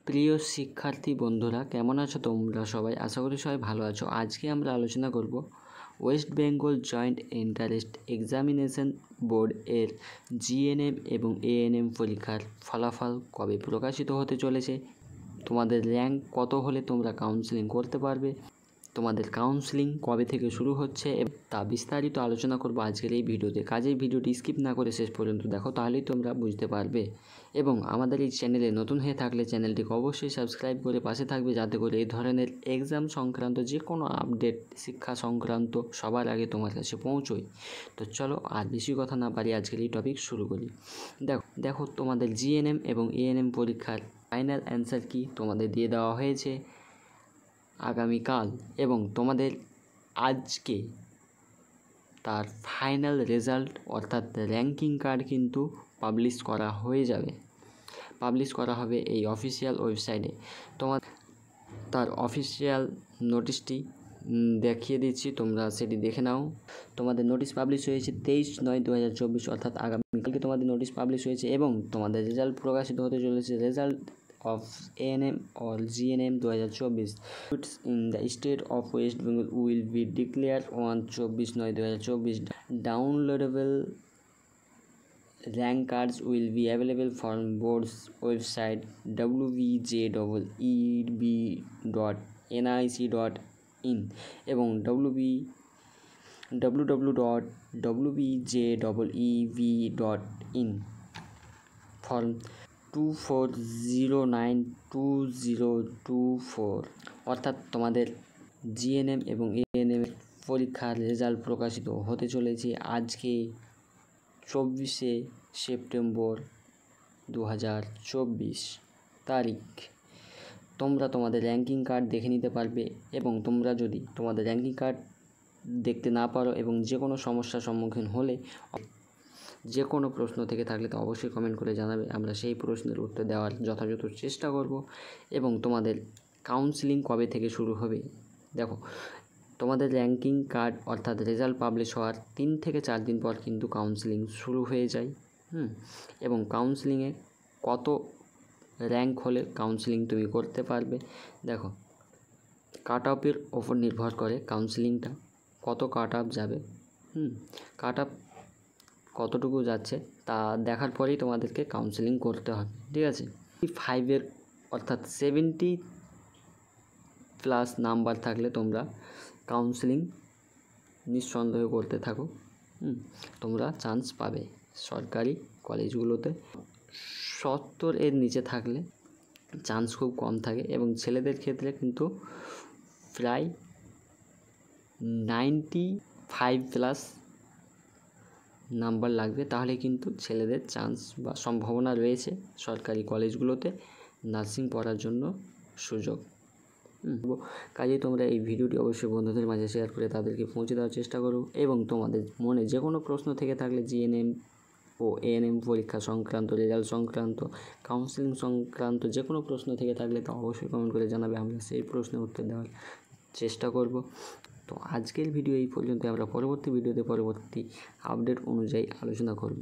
প্রিয় শিক্ষার্থী বন্ধুরা, কেমন আছো তোমরা সবাই? আশা করি সবাই ভালো আছো। আজকে আমরা আলোচনা করব West Bengal joint entrance examination board এর জিএনএম এবং এএনএম পরীক্ষার ফলাফল কবে প্রকাশিত হতে চলেছে, তোমাদের র্যাঙ্ক কত হলে তোমরা কাউন্সেলিং করতে পারবে, তোমাদের কাউন্সেলিং কবে থেকে শুরু হচ্ছে তা বিস্তারিত আলোচনা করব আজকের এই ভিডিওতে। কাজেই ভিডিওটি স্কিপ না করে শেষ পর্যন্ত দেখো, তাহলেই তোমরা বুঝতে পারবে। এবং আমাদের এই চ্যানেলে নতুন হয়ে থাকলে চ্যানেলটিকে অবশ্যই সাবস্ক্রাইব করে পাশে থাকবে, যাতে করে এই ধরনের এক্সাম সংক্রান্ত যে কোনো আপডেট, শিক্ষা সংক্রান্ত সবার আগে তোমার কাছে পৌঁছোয়। তো চলো আর বেশি কথা না পারি, আজকের এই টপিক শুরু করি। দেখো তোমাদের জিএনএম এবং এএনএম পরীক্ষার ফাইনাল অ্যান্সার কি তোমাদের দিয়ে দেওয়া হয়েছে আগামীকাল, এবং তোমাদের আজকে তার ফাইনাল রেজাল্ট অর্থাৎ র্যাঙ্কিং কার্ড কিন্তু পাবলিশ করা হবে এই অফিসিয়াল ওয়েবসাইটে। তার অফিসিয়াল নোটিশটি দেখিয়ে দিচ্ছি, তোমরা সেটি দেখে নাও। তোমাদের নোটিশ পাবলিশ হয়েছে 23/9/2024, অর্থাৎ আগামীকালকে তোমাদের নোটিশ পাবলিশ হয়েছে, এবং তোমাদের রেজাল্ট প্রকাশিত হতে চলেছে। Result of ANM or GNM 2024 in the state of West Bengal will be declared on 24/9/2024. Downloadable rank cards will be available from board's website www.eb.nic.in এবং www.wbjeev.in form 24092024। অর্থাৎ তোমাদের জিএনএম এবং এএনএম পরীক্ষার রেজাল্ট প্রকাশিত হতে চলেছে আজকে 24শে সেপ্টেম্বর 2024 তারিখ। তোমরা তোমাদের র্যাঙ্কিং কার্ড দেখে নিতে পারবে, এবং তোমরা যদি তোমাদের র্যাঙ্কিং কার্ড দেখতে না পারো এবং যে কোনো সমস্যার সম্মুখীন হলে, যে কোনো প্রশ্ন থেকে থাকলে তো অবশ্যই কমেন্ট করে জানাবে, আমরা সেই প্রশ্নের উত্তর দেওয়ার যথাযথ চেষ্টা করব। এবং তোমাদের কাউন্সেলিং কবে থেকে শুরু হবে, দেখো তোমাদের র্যাঙ্কিং কার্ড অর্থাৎ রেজাল্ট পাবলিশ হওয়ার 3 থেকে 4 দিন পর কিন্তু কাউন্সেলিং শুরু হয়ে যায়। এবং কাউন্সেলিংয়ে কত র্যাঙ্ক হলে কাউন্সেলিং তুমি করতে পারবে, দেখো কাট অফের ওপর নির্ভর করে কাউন্সেলিংটা কত কাট অফ যাবে। কাট অফ কতটুকু যাচ্ছে তা দেখার পরেই তোমাদেরকে কাউন্সেলিং করতে হবে, ঠিক আছে। 5 অর্থাৎ 70+ নাম্বার থাকলে তোমরা কাউন্সেলিং নিঃসন্দেহে করতে থাকো, তোমরা চান্স পাবে সরকারি কলেজগুলোতে। 70 নিচে থাকলে চান্স খুব কম থাকে, এবং ছেলেদের ক্ষেত্রে কিন্তু প্রায় 95+ নাম্বার লাগবে, তাহলে কিন্তু ছেলেদের চান্স বা সম্ভাবনা রয়েছে সরকারি কলেজগুলোতে নার্সিং পড়ার জন্য সুযোগ। কাজেই তোমরা এই ভিডিওটি অবশ্যই বন্ধুদের মাঝে শেয়ার করে তাদেরকে পৌঁছে দেওয়ার চেষ্টা করো, এবং তোমাদের মনে যে কোনো প্রশ্ন থেকে থাকলে জিএনএম ও এএনএম পরীক্ষা সংক্রান্ত, রেজাল্ট সংক্রান্ত, কাউন্সেলিং সংক্রান্ত যে কোনো প্রশ্ন থেকে থাকলে তা অবশ্যই কমেন্ট করে জানাবে, আমরা সেই প্রশ্নের উত্তর দেওয়ার চেষ্টা করব। তো আজকের ভিডিও এই পর্যন্ত, আমরা পরবর্তী ভিডিওতে পরবর্তী আপডেট অনুযায়ী আলোচনা করব।